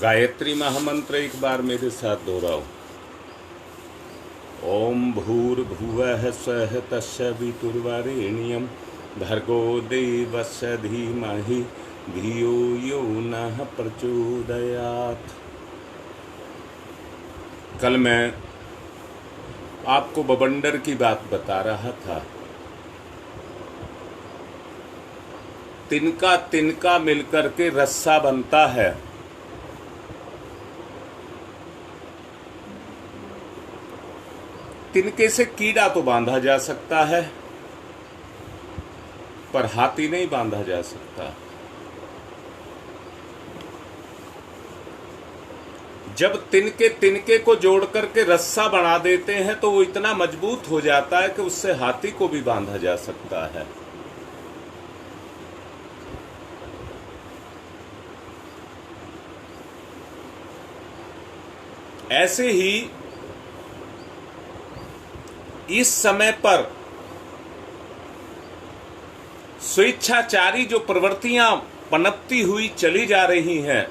गायत्री महामंत्र एक बार मेरे साथ दोहराओ। ओम भूर्भुवः स्वः तस्य वितुर्वरेण्यं भर्गो देवस्य धीमहि धियो यो नः प्रचोदयात्। कल मैं आपको बवंडर की बात बता रहा था। तिनका तिनका मिलकर के रस्सा बनता है। तिनके से कीड़ा तो बांधा जा सकता है, पर हाथी नहीं बांधा जा सकता। जब तिनके तिनके को जोड़ करके रस्सा बना देते हैं तो वो इतना मजबूत हो जाता है कि उससे हाथी को भी बांधा जा सकता है। ऐसे ही इस समय पर स्वेच्छाचारी जो प्रवृत्तियां पनपती हुई चली जा रही हैं,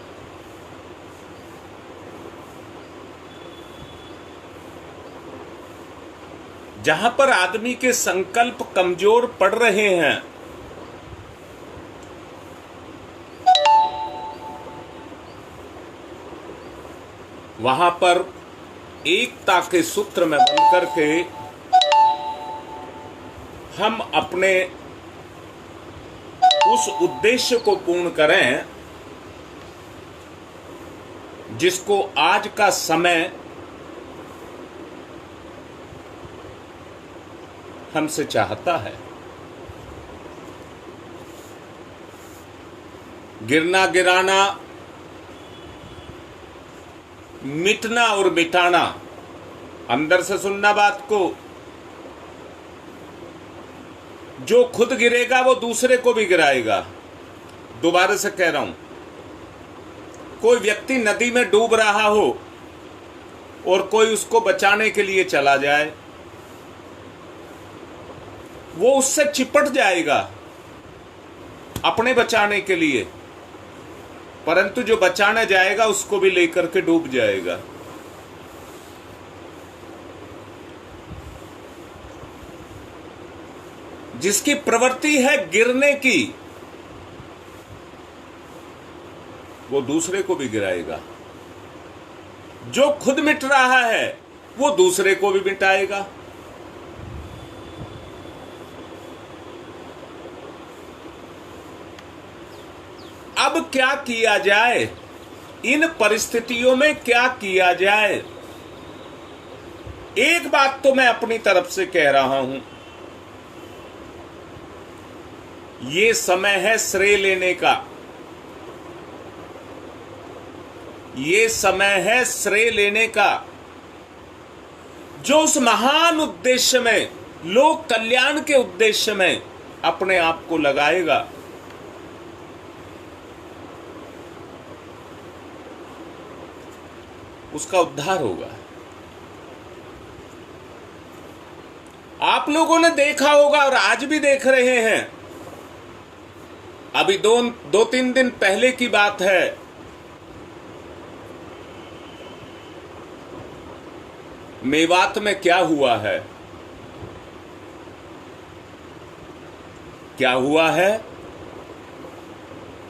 जहां पर आदमी के संकल्प कमजोर पड़ रहे हैं, वहां पर एकता के सूत्र में बंध करके हम अपने उस उद्देश्य को पूर्ण करें जिसको आज का समय हमसे चाहता है। गिरना गिराना, मिटना और मिटाना, अंदर से सुनना बात को। जो खुद गिरेगा वो दूसरे को भी गिराएगा। दोबारा से कह रहा हूं, कोई व्यक्ति नदी में डूब रहा हो और कोई उसको बचाने के लिए चला जाए, वो उससे चिपट जाएगा अपने बचाने के लिए, परंतु जो बचाने जाएगा उसको भी लेकर के डूब जाएगा। जिसकी प्रवृत्ति है गिरने की, वो दूसरे को भी गिराएगा। जो खुद मिट रहा है वो दूसरे को भी मिटाएगा। अब क्या किया जाए, इन परिस्थितियों में क्या किया जाए? एक बात तो मैं अपनी तरफ से कह रहा हूं, ये समय है श्रेय लेने का। ये समय है श्रेय लेने का। जो उस महान उद्देश्य में, लोक कल्याण के उद्देश्य में अपने आप को लगाएगा, उसका उद्धार होगा। आप लोगों ने देखा होगा और आज भी देख रहे हैं। अभी दो तीन दिन पहले की बात है, मेवात में क्या हुआ है। क्या हुआ है?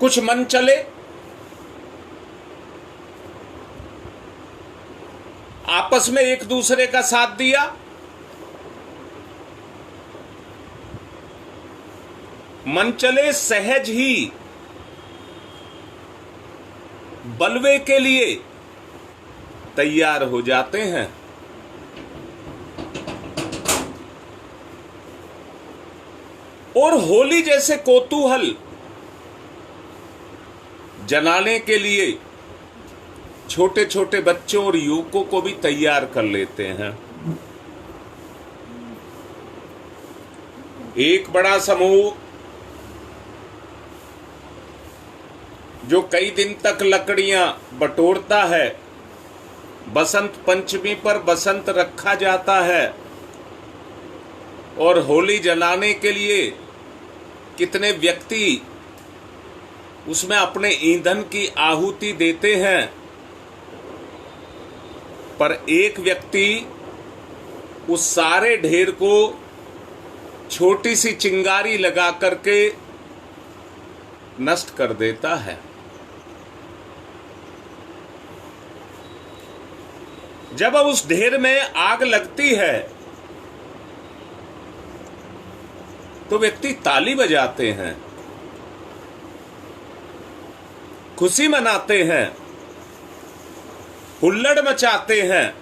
कुछ मन चले, आपस में एक दूसरे का साथ दिया, मन चले सहज ही बलवे के लिए तैयार हो जाते हैं। और होली जैसे कौतूहल जलाने के लिए छोटे छोटे बच्चों और युवकों को भी तैयार कर लेते हैं। एक बड़ा समूह जो कई दिन तक लकड़ियां बटोरता है, बसंत पंचमी पर बसंत रखा जाता है और होली जलाने के लिए कितने व्यक्ति उसमें अपने ईंधन की आहुति देते हैं। पर एक व्यक्ति उस सारे ढेर को छोटी सी चिंगारी लगा करके नष्ट कर देता है। जब उस ढेर में आग लगती है तो व्यक्ति ताली बजाते हैं, खुशी मनाते हैं, हुल्लड़ मचाते हैं,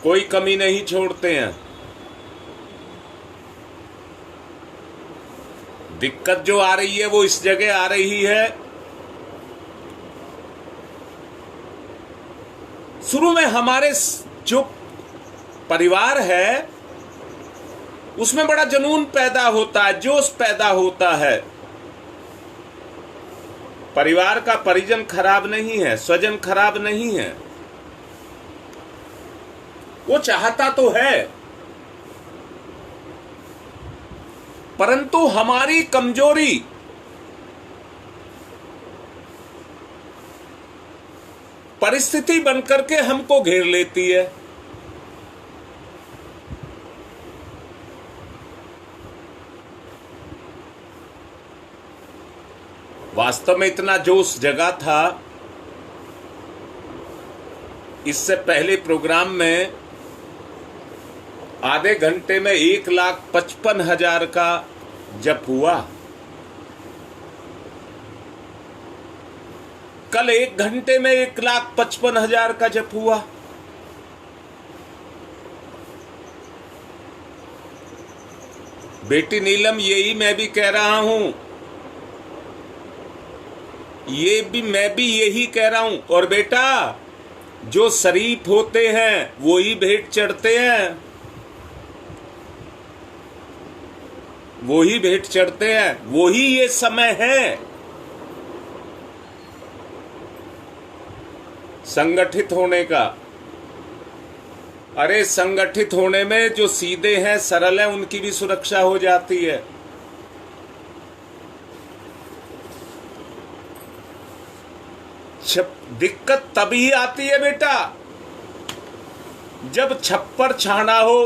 कोई कमी नहीं छोड़ते हैं। दिक्कत जो आ रही है वो इस जगह आ रही है, शुरू में हमारे जो परिवार है उसमें बड़ा जुनून पैदा होता है, जोश पैदा होता है। परिवार का परिजन खराब नहीं है, स्वजन खराब नहीं है, वो चाहता तो है, परंतु हमारी कमजोरी परिस्थिति बनकर के हमको घेर लेती है। वास्तव में इतना जोश जगा था, इससे पहले प्रोग्राम में आधे घंटे में 1,55,000 का जप हुआ। कल 1 घंटे में 1,55,000 का जप हुआ। बेटी नीलम, यही मैं भी कह रहा हूं, मैं भी यही कह रहा हूं। और बेटा, जो शरीफ होते हैं वो ही भेंट चढ़ते हैं, वो ही भेंट चढ़ते हैं, वो ही ये समय है संगठित होने का। अरे संगठित होने में जो सीधे हैं, सरल हैं, उनकी भी सुरक्षा हो जाती है। दिक्कत तभी आती है बेटा जब छप्पर छाना हो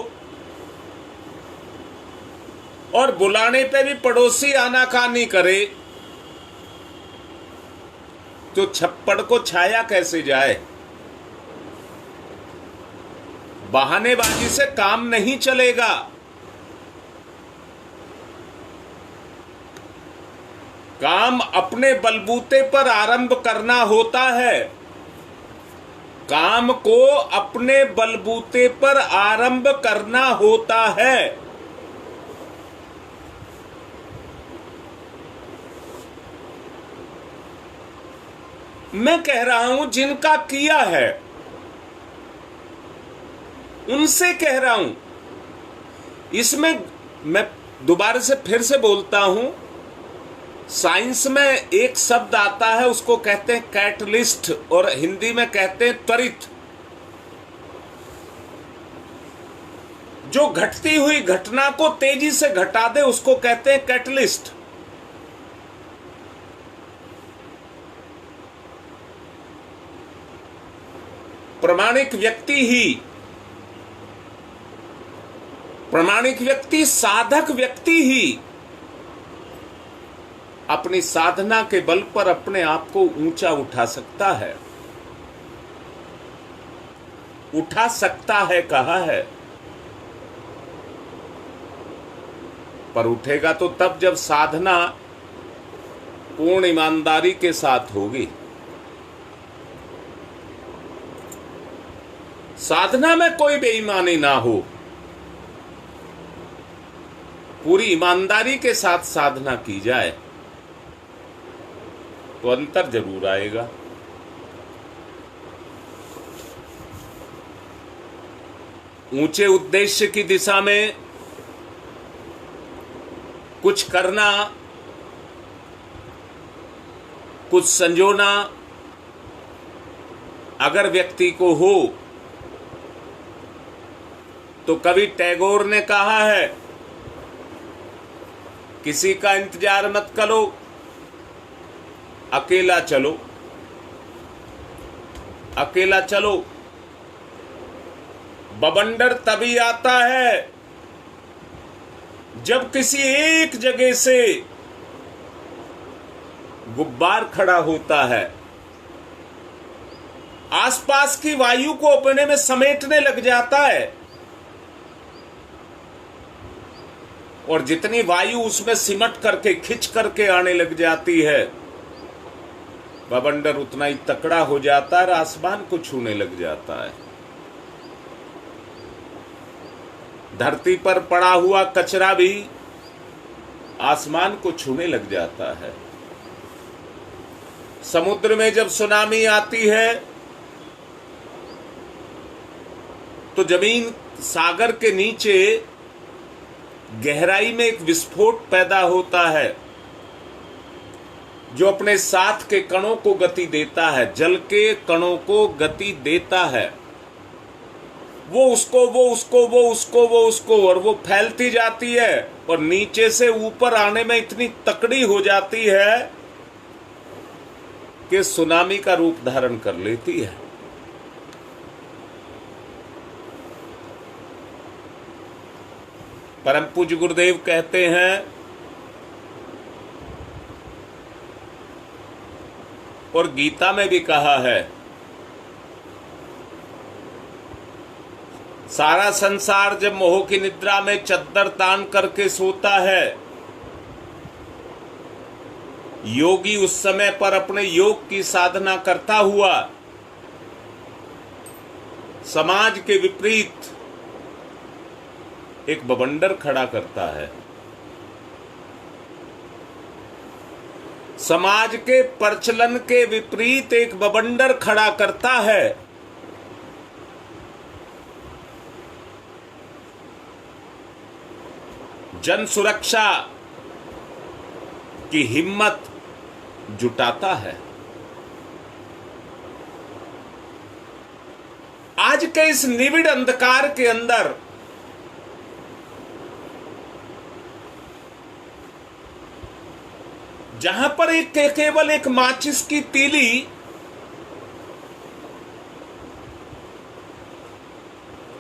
और बुलाने पे भी पड़ोसी आनाकानी करे, तो छप्पड़ को छाया कैसे जाए। बहानेबाजी से काम नहीं चलेगा। काम अपने बलबूते पर आरंभ करना होता है। काम को अपने बलबूते पर आरंभ करना होता है। मैं कह रहा हूं जिनका किया है उनसे कह रहा हूं। इसमें मैं दोबारा से फिर से बोलता हूं, साइंस में एक शब्द आता है, उसको कहते हैं कैटलिस्ट, और हिंदी में कहते हैं त्वरित। जो घटती हुई घटना को तेजी से घटा दे उसको कहते हैं कैटलिस्ट। प्रामाणिक व्यक्ति, साधक व्यक्ति ही अपनी साधना के बल पर अपने आप को ऊंचा उठा सकता है। उठा सकता है कहा है, पर उठेगा तो तब जब साधना पूर्ण ईमानदारी के साथ होगी। साधना में कोई बेईमानी ना हो, पूरी ईमानदारी के साथ साधना की जाए तो अंतर जरूर आएगा। ऊंचे उद्देश्य की दिशा में कुछ करना, कुछ संजोना अगर व्यक्ति को हो तो कवि टैगोर ने कहा है, किसी का इंतजार मत करो, अकेला चलो। अकेला चलो। बवंडर तभी आता है जब किसी एक जगह से गुब्बार खड़ा होता है, आसपास की वायु को अपने में समेटने लग जाता है, और जितनी वायु उसमें सिमट करके खिंच करके आने लग जाती है, बवंडर उतना ही तकड़ा हो जाता है और आसमान को छूने लग जाता है। धरती पर पड़ा हुआ कचरा भी आसमान को छूने लग जाता है। समुद्र में जब सुनामी आती है तो जमीन, सागर के नीचे गहराई में एक विस्फोट पैदा होता है जो अपने साथ के कणों को गति देता है, जल के कणों को गति देता है। वो उसको और वो फैलती जाती है और नीचे से ऊपर आने में इतनी तकड़ी हो जाती है कि सुनामी का रूप धारण कर लेती है। परम पूज्य गुरुदेव कहते हैं, और गीता में भी कहा है, सारा संसार जब मोह की निद्रा में चद्दर तान करके सोता है, योगी उस समय पर अपने योग की साधना करता हुआ समाज के विपरीत एक बवंडर खड़ा करता है। समाज के प्रचलन के विपरीत एक बवंडर खड़ा करता है। जन सुरक्षा की हिम्मत जुटाता है। आज के इस निविड़ अंधकार के अंदर जहां पर केवल एक माचिस की तीली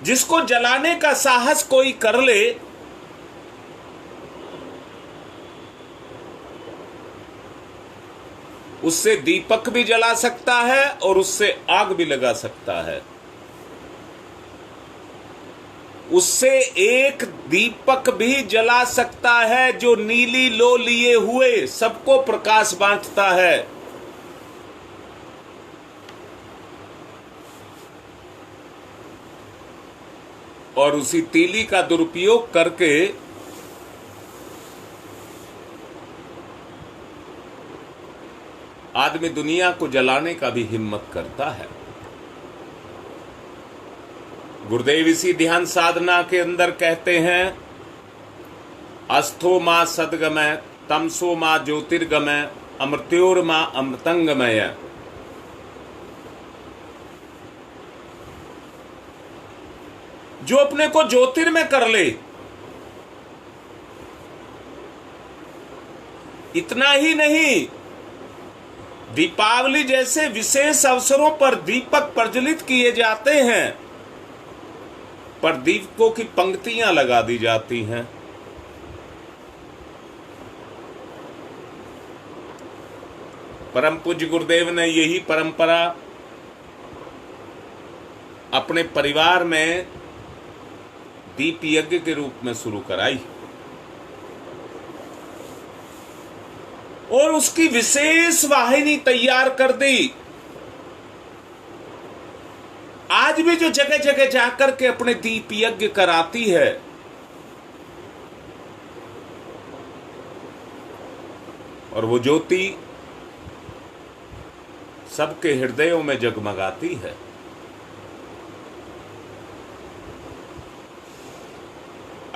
जिसको जलाने का साहस कोई कर ले, उससे दीपक भी जला सकता है और उससे आग भी लगा सकता है। उससे एक दीपक भी जला सकता है जो नीली लो लिए हुए सबको प्रकाश बांटता है। और उसी तीली का दुरुपयोग करके आदमी दुनिया को जलाने का भी हिम्मत करता है। गुरुदेव इसी ध्यान साधना के अंदर कहते हैं, अस्थो मां सदगमय, तमसो मां ज्योतिर्गमय, अमृत्योर मां अमृतंगमय। जो अपने को ज्योतिर्मय कर ले, इतना ही नहीं, दीपावली जैसे विशेष अवसरों पर दीपक प्रज्वलित किए जाते हैं, पर दीपकों की पंक्तियां लगा दी जाती हैं। परम पूज्य गुरुदेव ने यही परंपरा अपने परिवार में दीप यज्ञ के रूप में शुरू कराई और उसकी विशेष वाहिनी तैयार कर दी। आज भी जो जगह जगह जाकर के अपने दीप यज्ञ कराती है, और वो ज्योति सबके हृदयों में जगमगाती है।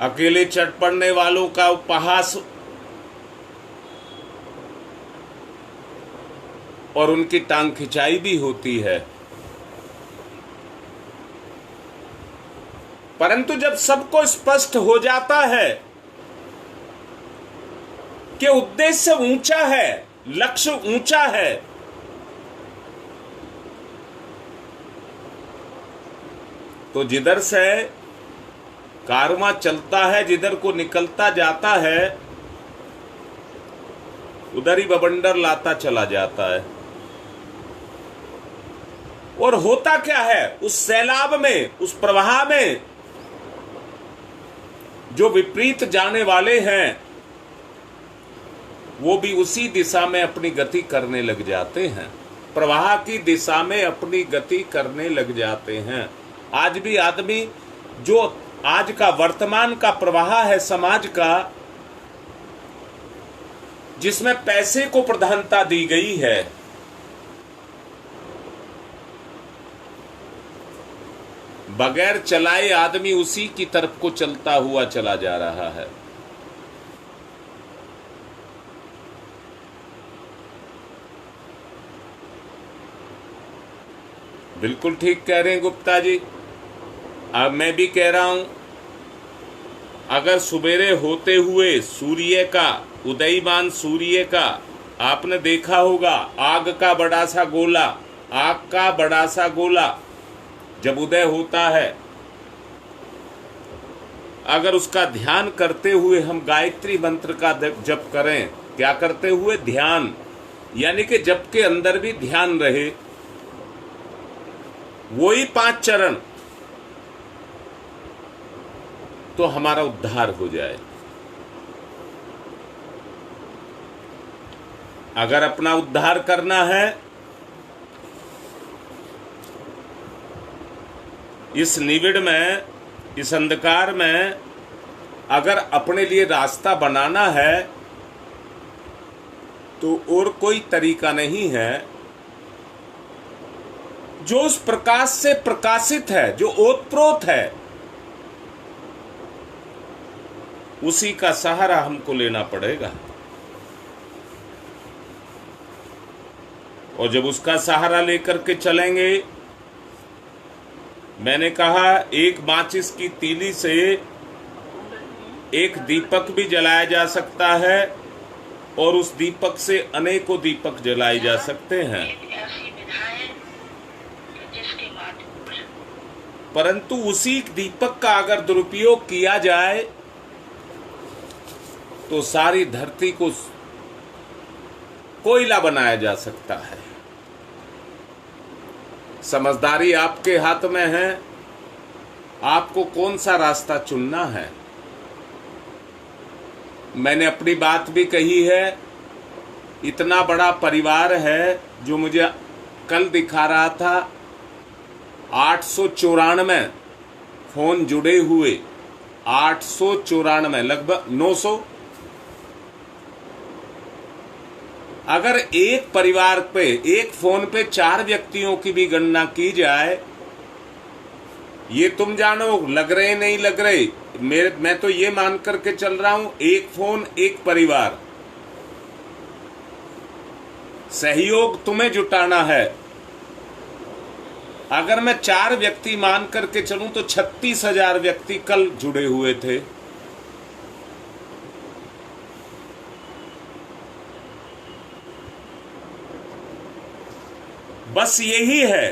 अकेले चढ़ पड़ने वालों का उपहास और उनकी टांग खिंचाई भी होती है, परंतु जब सबको स्पष्ट हो जाता है कि उद्देश्य ऊंचा है, लक्ष्य ऊंचा है, तो जिधर से कारवां चलता है, जिधर को निकलता जाता है, उधर ही बवंडर लाता चला जाता है। और होता क्या है, उस सैलाब में, उस प्रवाह में जो विपरीत जाने वाले हैं वो भी उसी दिशा में अपनी गति करने लग जाते हैं, प्रवाह की दिशा में अपनी गति करने लग जाते हैं। आज भी आदमी, जो आज का वर्तमान का प्रवाह है समाज का, जिसमें पैसे को प्रधानता दी गई है, बगैर चलाए आदमी उसी की तरफ को चलता हुआ चला जा रहा है। बिल्कुल ठीक कह रहे हैं गुप्ता जी। अब मैं भी कह रहा हूं, अगर सवेरे होते हुए सूर्य का, उदयमान सूर्य का, आपने देखा होगा आग का बड़ा सा गोला, आग का बड़ा सा गोला जब उदय होता है, अगर उसका ध्यान करते हुए हम गायत्री मंत्र का जप करें, क्या करते हुए? ध्यान, यानी कि जप के अंदर भी ध्यान रहे, वही 5 चरण, तो हमारा उद्धार हो जाए। अगर अपना उद्धार करना है, इस निविड़ में, इस अंधकार में अगर अपने लिए रास्ता बनाना है, तो और कोई तरीका नहीं है। जो उस प्रकाश से प्रकाशित है, जो ओतप्रोत है, उसी का सहारा हमको लेना पड़ेगा। और जब उसका सहारा लेकर के चलेंगे, मैंने कहा एक माचिस की तीली से एक दीपक भी जलाया जा सकता है, और उस दीपक से अनेकों दीपक जलाए जा सकते हैं। परंतु उसी दीपक का अगर दुरुपयोग किया जाए तो सारी धरती को कोयला बनाया जा सकता है। समझदारी आपके हाथ में है, आपको कौन सा रास्ता चुनना है। मैंने अपनी बात भी कही है, इतना बड़ा परिवार है जो मुझे कल दिखा रहा था, 894 फोन जुड़े हुए, 894, लगभग 900। अगर एक परिवार पे, एक फोन पे 4 व्यक्तियों की भी गणना की जाए, ये तुम जानो लग रहे नहीं लग रहे, मैं तो ये मान करके चल रहा हूं, एक फोन एक परिवार। सहयोग तुम्हें जुटाना है। अगर मैं 4 व्यक्ति मान करके चलूं तो 36,000 व्यक्ति कल जुड़े हुए थे। बस यही है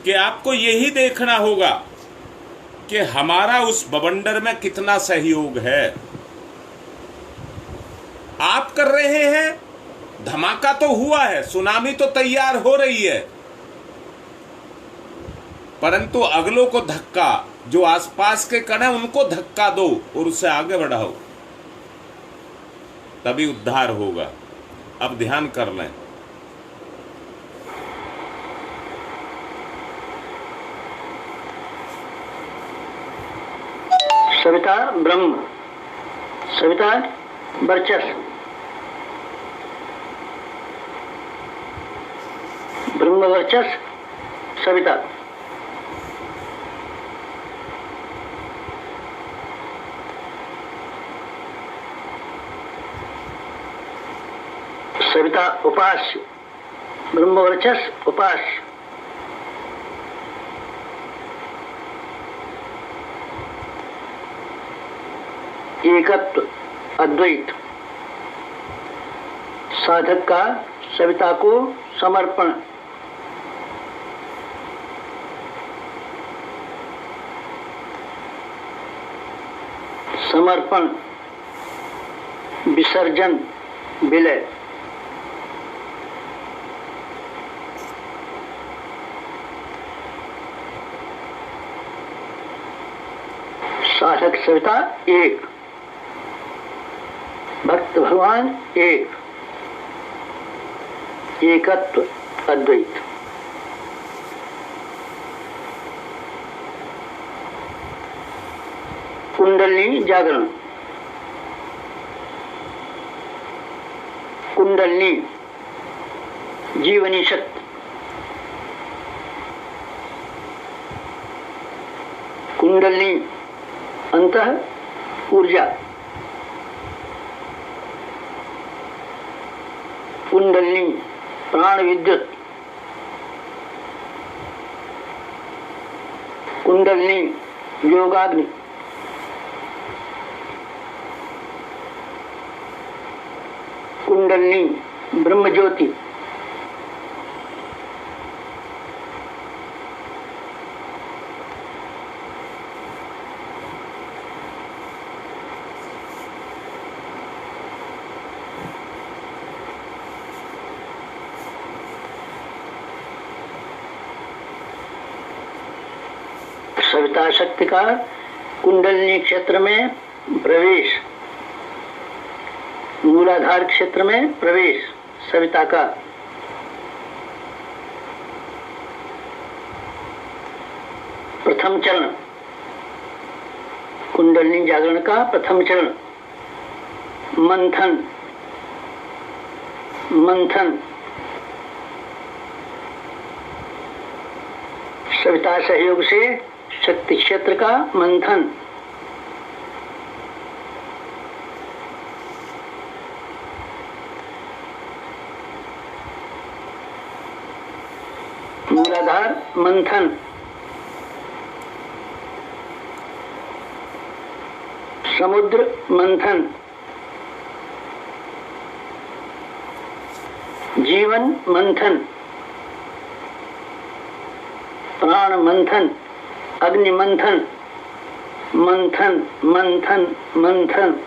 कि आपको यही देखना होगा कि हमारा उस बवंडर में कितना सहयोग है। आप कर रहे हैं, धमाका तो हुआ है, सुनामी तो तैयार हो रही है, परंतु अगलों को धक्का, जो आसपास के कण है उनको धक्का दो और उसे आगे बढ़ाओ, तभी उद्धार होगा। अब ध्यान कर लें। सविता ब्रह्म, सविता वर्चस्व, ब्रह्म वर्चस्व, सविता। सविता उपास्य, ब्रह्म वर्चस्व उपास्य। एकत्व, अद्वैत। साधक का सविता को समर्पण। समर्पण, विसर्जन, विलय। साधक सविता एक, भक्त भगवान एक, एकत्व अद्वैत। कुंडलिनी जागरण। कुंडलिनी जीवनी शक्ति, कुंडलिनी अंतः ऊर्जा, कुंडलिनी प्राण विद्युत, कुंडलिनी योगाग्नि, कुंडलिनी ब्रह्म ज्योति, सविता शक्ति का कुंडलिनी क्षेत्र में प्रवेश, मूलाधार क्षेत्र में प्रवेश सविता का। प्रथम चरण, कुंडलिनी जागरण का प्रथम चरण, मंथन। मंथन सविता सहयोग से शक्ति क्षेत्र का मंथन। मूलाधार मंथन, समुद्र मंथन, जीवन मंथन, प्राण मंथन, अग्नि मंथन, मंथन मंथन मंथन।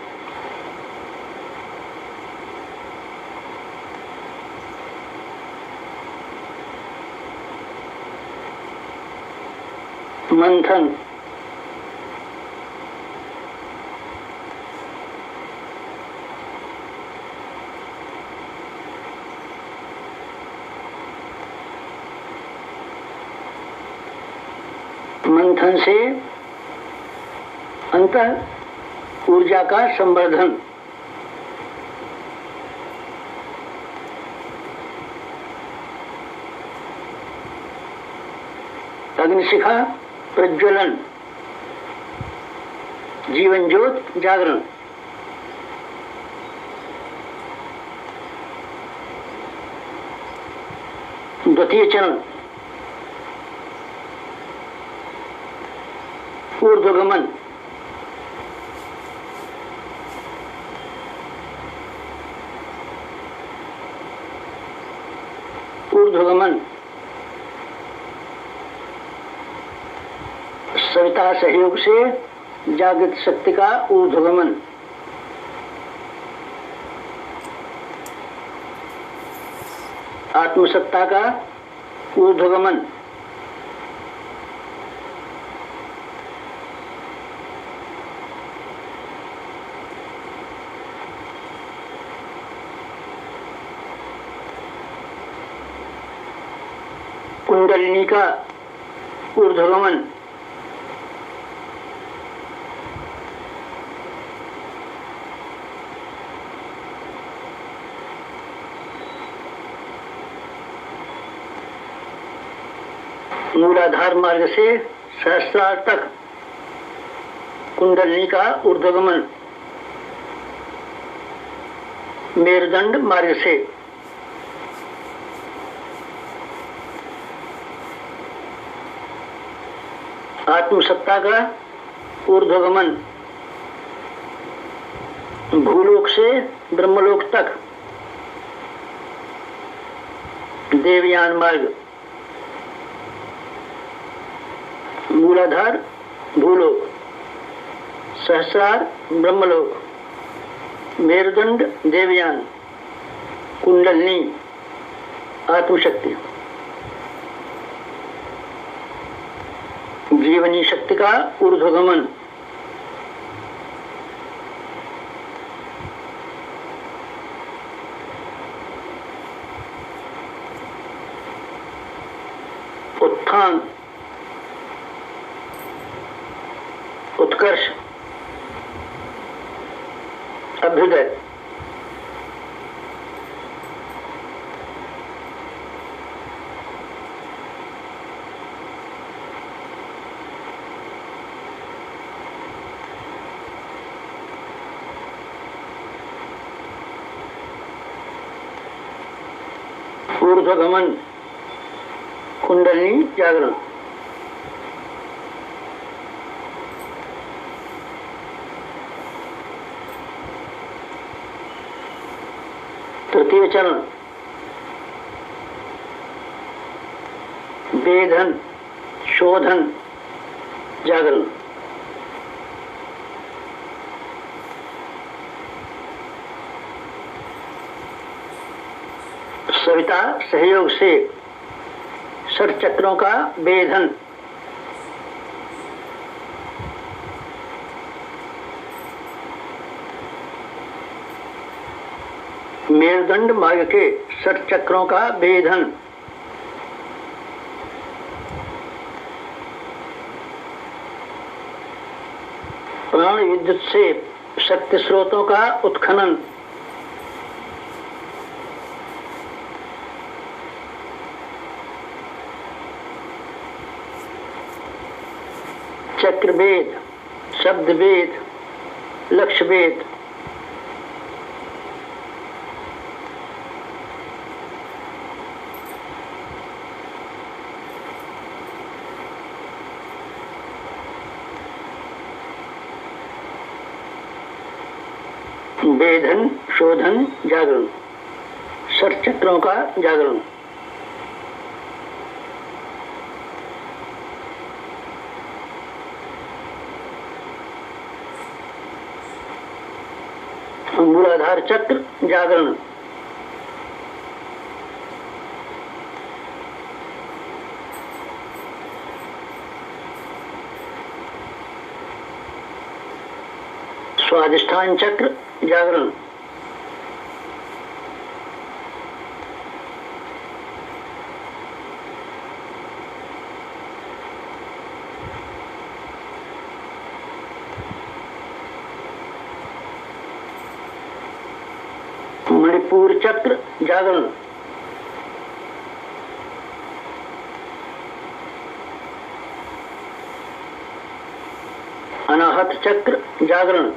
मंथन मंथन से अंतः ऊर्जा का संवर्धन। अग्निशिखा प्रज्वलन, जीवन ज्योत जागरण। द्वितीय चरण, ऊर्ध्वगमन। ऊर्ध्वगमन सविता सहयोग से जागृत शक्ति का ऊर्ध्वगमन। आत्मसत्ता का ऊर्ध्वगमन। कुंडलिनी का ऊर्ध्वगमन। मूलाधार मार्ग से सहस्रार तक कुंडलिनी का ऊर्ध्वगमन। मेरुदंड मार्ग से आत्मसत्ता का ऊर्ध्वगमन। भूलोक से ब्रह्मलोक तक देवयान मार्ग। मूलाधार भूलोक, सहस्रार ब्रह्मलोक, मेरुदंड देवयान, कुंडलिनी आत्मशक्ति, जीवनी शक्ति का ऊर्ध्वगमन, उत्थान, उत्कर्ष, अभ्युदय, ऊर्ध्वगमन, कुंडलिनी जागरण, तृतीय चरण वेधन, शोधन, जागरण, सविता सहयोग से षट चक्रों का वेधन, मेरुदंड मार्ग के षट चक्रों का वेधन, प्राण विद्युत से शक्ति स्रोतों का उत्खनन, चक्रवेद, शब्दवेद, लक्ष्यवेद, वेधन, शोधन, जागरण, षट चक्रों का जागरण, मूलाधार चक्र जागरण, स्वाधिष्ठान चक्र जागरण, मणिपुर चक्र जागरण, अनाहत चक्र जागरण,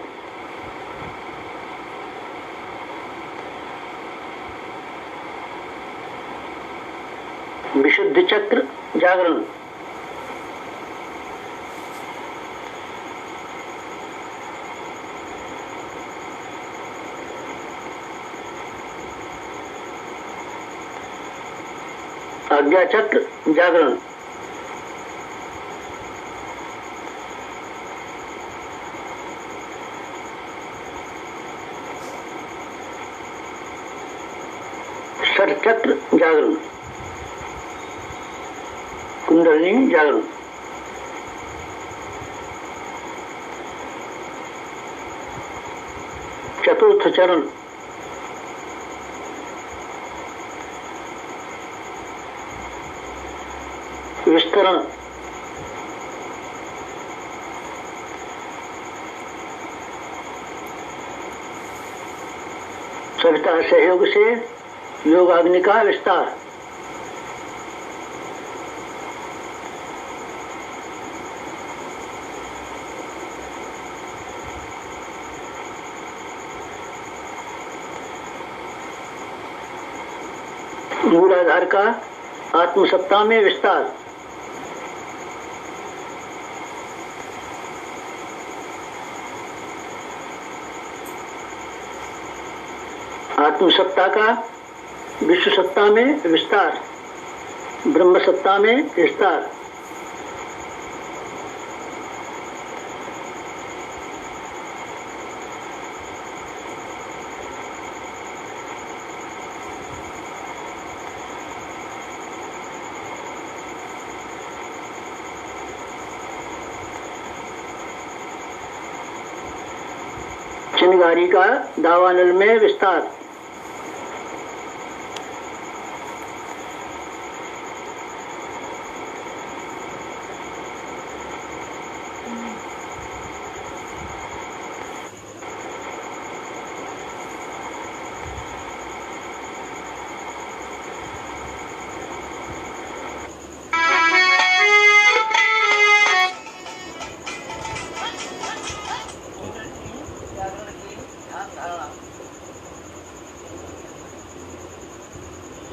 विशुद्धि चक्र जागरण, आज्ञा चक्र जागरण, षट चक्र जागरण, कुंडलिनी जागरण, चतुर्थ चरण विस्तरण, सविता सहयोग से योगाग्नि का विस्तार, मूलाधार का आत्मसत्ता में विस्तार, आत्मसत्ता का विश्व सत्ता में विस्तार, ब्रह्म सत्ता में विस्तार, अधिकारी का दावानल में विस्तार।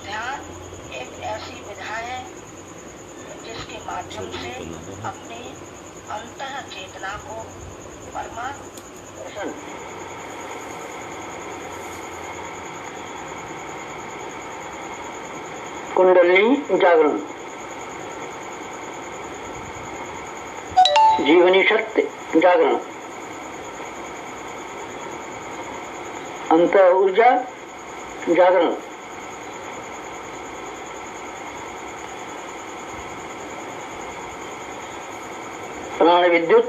ध्यान एक ऐसी विधा है जिसके माध्यम से अपनी अंतः चेतना को परमात्मा कुंडलिनी जागरण। जीवनी शक्ति जागरण। अंतर ऊर्जा जागरण। प्राण विद्युत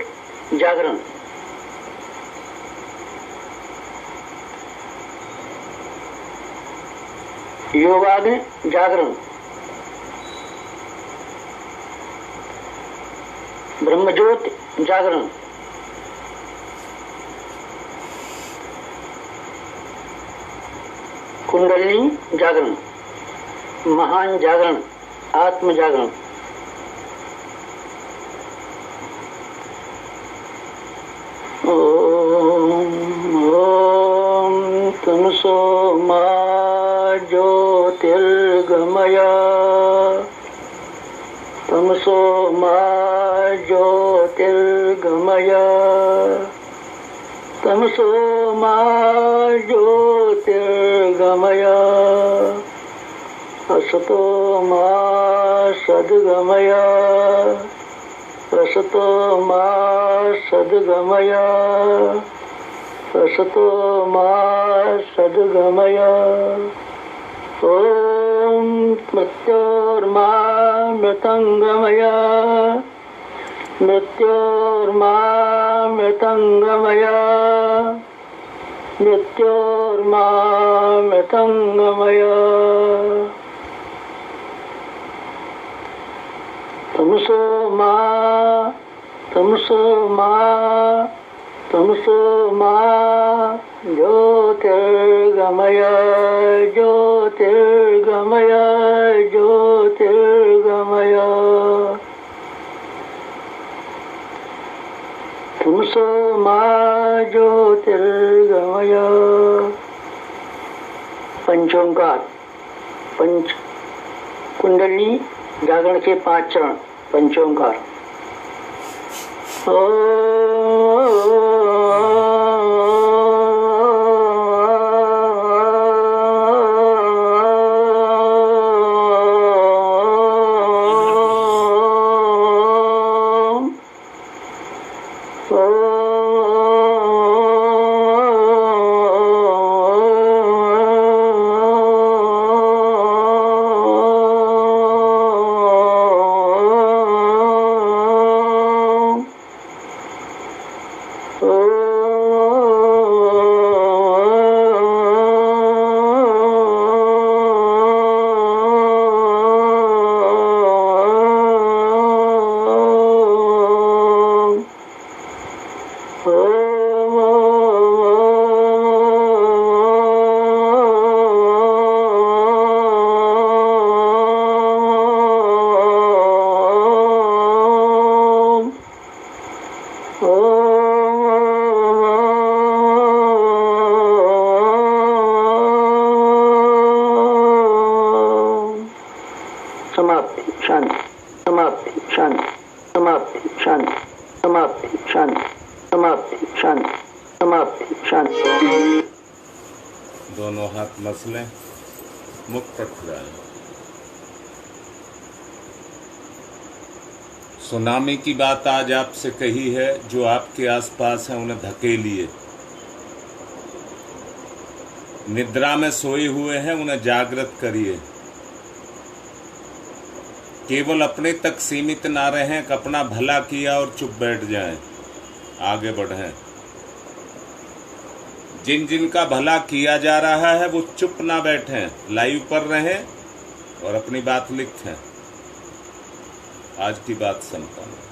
जागरण। योगाग्नि जागरण। ब्रह्मज्योति जागरण। कुंडलिनी जागरण। महान जागरण, आत्म जागरण। ओम तमसो मा ज्योतिर्गमय। तमसो मा ज्योतिर्गमय। तमसो मा ज्योतिर्गमय। असतो मा सद्गमय। असतो मा सद्गमय। असतो मा सद्गमय। ओम मृत्योर्मा मृतंगमय। मृत्योर्मा मृतंगमय। मृत्योर्मा मृतंगमय। तमसो मा तमसो मा तमसो मा ज्योतिर्गमय। ज्योतिर्गमय। ज्योतिर्गमय। तमसो मा ज्योतिर्गमय। पंचोंकार। पंच कुंडली जागरण के 5 चरण। पंचोंकार। समाप्ति शांति। समाप्ति शांति। समाप्ति शांति। समाप्ति शांति। समाप्ति शांति। समाप्ति शांति। दोनों हाथ मसलें, मुख टकराए। सुनामी की बात आज आपसे कही है। जो आपके आसपास है उन्हें धकेलिए। निद्रा में सोए हुए हैं उन्हें जागृत करिए। केवल अपने तक सीमित ना रहें कि अपना भला किया और चुप बैठ जाएं। आगे बढ़ें। जिन जिन का भला किया जा रहा है वो चुप ना बैठें, लाइव पर रहें और अपनी बात लिखें। आज की बात संपन्न।